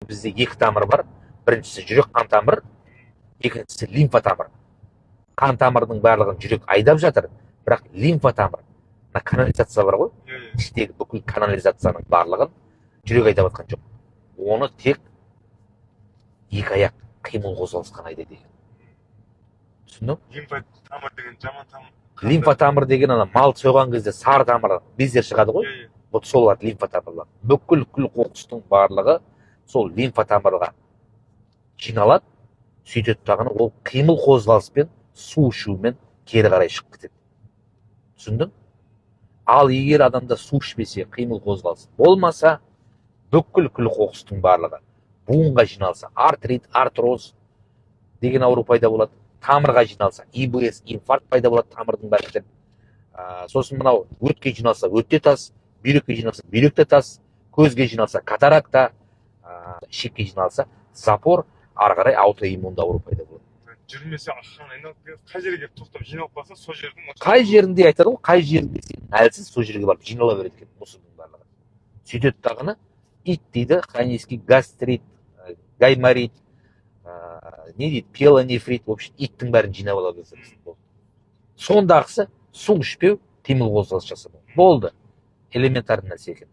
бізде екі тамыр бар. Біріншісі жүрек қан тамыр, екіншісі лимфа тамыр. Қан тамырының барлығын жүрек айдап жатыр, бірақ лимфа тамыр, канализация бар ғой, іштегі бүкіл канализацияның барлығын жүрек айдап жатқан жоқ. Оны тек екі аяқ қимыл қозғалыс қана айдайды екен. Түсіндің? Лимфа тамыр деген жаман тамыр. Лимфа тамыр деген ана мал сойған кезде сары тамыр бездер шығады ғой. Вот сол лимфа тамырлар. Бүкіл күл қоқыстың барлығы сол лимфа тамырға жиналады, сөйтеді дағыны ол қимыл қозғалыспен, су ішумен кері қарай шығып кетеді. Түсіндің? Ал егер адамда су ішпесе, қимыл қозғалыс болмаса, бүкіл күл қоқыстың барлығы буынға жиналса, артрит, артроз деген ауру пайда болады. Тамырға жиналса, ИБС, инфаркт пайда болады тамырдың бәрі. Сосын мынау өтке жиналса, өтте тас, бүйрекке жиналса, бүйректе тас, көзге жиналса, катаракта, ішекке жиналса, запор, ары қарай аутоиммунды ауру пайда болады. Жүрмесе аққан айналып келіп, қай жерге келіп тоқтап жиналып қалса, сол жердің қай жерінде айтады ғой, қай жерінде сен әлсіз, сол жерге барып жинала береді екен мұсының барлығы. Сөйтеді дағыны ит дейді, хронический гастрит, гайморит, не дейді, пиелонефрит, в общем, иттің бәрін жинап ала берсе болды. Сондағысы су ішпеу, қимыл қозғалыс жасамау. Болды. Элементарный нәрсе екен.